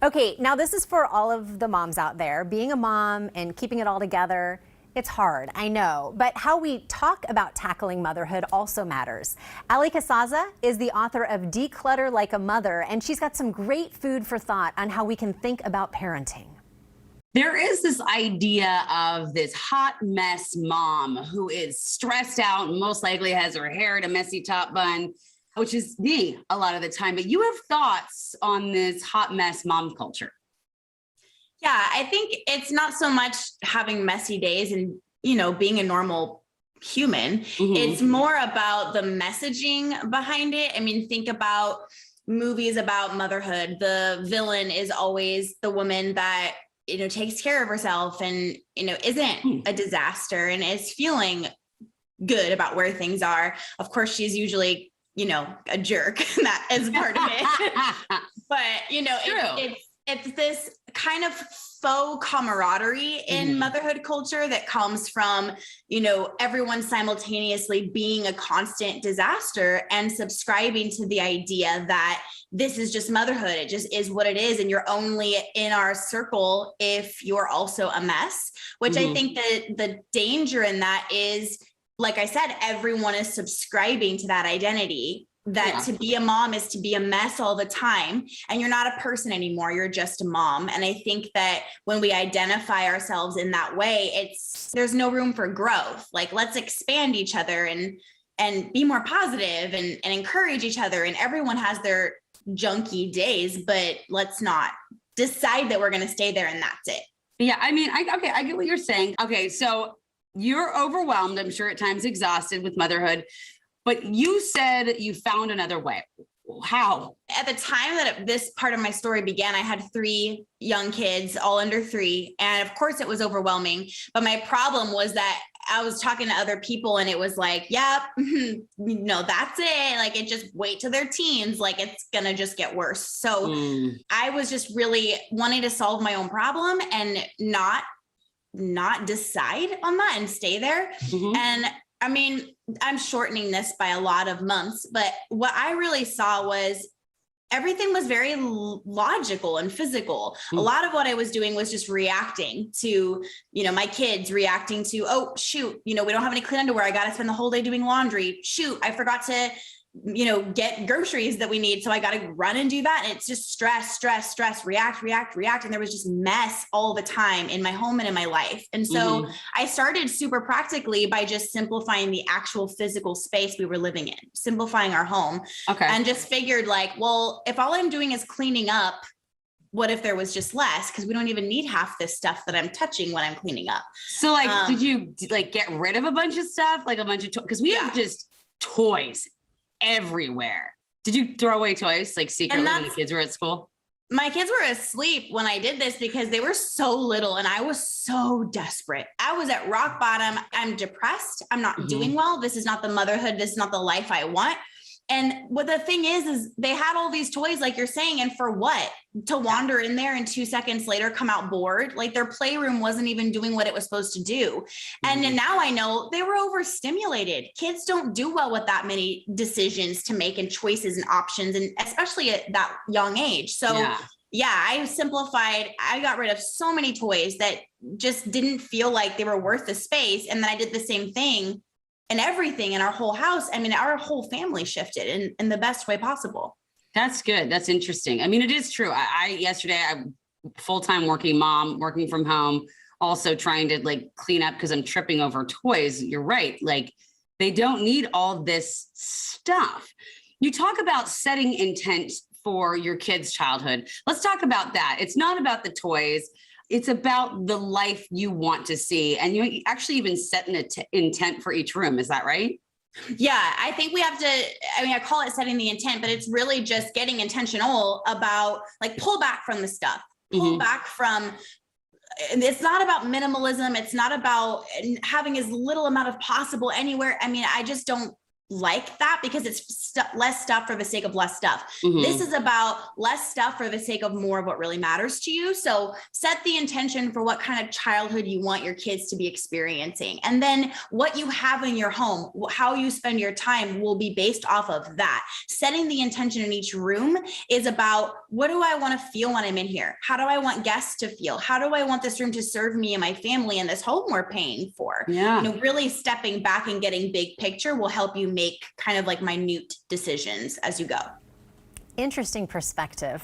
Okay, now this is for all of the moms out there. Being a mom and keeping it all together, it's hard, I know, but how we talk about tackling motherhood also matters. Allie Casazza is the author of Declutter Like a Mother, and she's got some great food for thought on how we can think about parenting. There is this idea of this hot mess mom who is stressed out and most likely has her hair in a messy top bun, which is me a lot of the time. But you have thoughts on this hot mess mom culture. Yeah, I think it's not so much having messy days and, being a normal human. It's more about the messaging behind it. I mean, think about movies about motherhood. The villain is always the woman that, takes care of herself and, isn't a disaster and is feeling good about where things are. Of course, she's usually, a jerk. That is part of it. But, it's this kind of faux camaraderie in motherhood culture that comes from, everyone simultaneously being a constant disaster and subscribing to the idea that this is just motherhood. It just is what it is. And you're only in our circle if you're also a mess, which I think that the danger in that is, like I said, everyone is subscribing to that identity that to be a mom is to be a mess all the time. And you're not a person anymore. You're just a mom. And I think that when we identify ourselves in that way, there's no room for growth. Like, let's expand each other and be more positive and encourage each other. And everyone has their junky days, but let's not decide that we're going to stay there and that's it. Yeah. I mean, I get what you're saying. Okay. So you're overwhelmed. I'm sure at times exhausted with motherhood. But you said you found another way. How? At the time that this part of my story began, I had 3 young kids, all under 3. And of course it was overwhelming. But my problem was that I was talking to other people and it was like, yep, that's it. Like, it just wait till they're teens. Like, it's going to just get worse. So I was just really wanting to solve my own problem and not decide on that and stay there. And I mean, I'm shortening this by a lot of months, but what I really saw was everything was very logical and physical. A lot of what I was doing was just reacting to, my kids reacting to, oh, shoot, we don't have any clean underwear. I got to spend the whole day doing laundry. Shoot, I forgot to, get groceries that we need. So I got to run and do that. And it's just stress, react. And there was just mess all the time in my home and in my life. And so I started super practically by just simplifying the actual physical space we were living in, simplifying our home. Okay. And just figured like, well, if all I'm doing is cleaning up, what if there was just less? Because we don't even need half this stuff that I'm touching when I'm cleaning up. So like, did you like get rid of a bunch of stuff? Like a bunch of, because we have just toys everywhere. Did you throw away toys like secretly when the kids were at school? My kids were asleep when I did this because they were so little and I was so desperate. I was at rock bottom. I'm depressed. I'm not doing well. This is not the motherhood. This is not the life I want. And what the thing is they had all these toys, like you're saying, and for what? To wander in there and 2 seconds later come out bored. Like their playroom wasn't even doing what it was supposed to do. And then now I know they were overstimulated. Kids don't do well with that many decisions to make and choices and options, and especially at that young age. So yeah, I simplified. I got rid of so many toys that just didn't feel like they were worth the space. And then I did the same thing. And everything in our whole house, I mean, our whole family shifted in the best way possible. That's good. That's interesting. I mean, it is true. Yesterday, I'm full-time working mom, working from home, also trying to like clean up because I'm tripping over toys. You're right. Like they don't need all this stuff. You talk about setting intent for your kids' childhood. Let's talk about that. It's not about the toys. It's about the life you want to see. And you actually even set an intent for each room. Is that right? Yeah, I think we have to, I call it setting the intent, but it's really just getting intentional about like pull back from the stuff, pull back from, it's not about minimalism. It's not about having as little amount of possible anywhere. I mean, I just don't like that because it's less stuff for the sake of less stuff. This is about less stuff for the sake of more of what really matters to you. So set the intention for what kind of childhood you want your kids to be experiencing. And then what you have in your home, how you spend your time will be based off of that. Setting the intention in each room is about, what do I want to feel when I'm in here? How do I want guests to feel? How do I want this room to serve me and my family and this home we're paying for? Yeah. You know, really stepping back and getting big picture will help you make kind of like minute decisions as you go. Interesting perspective.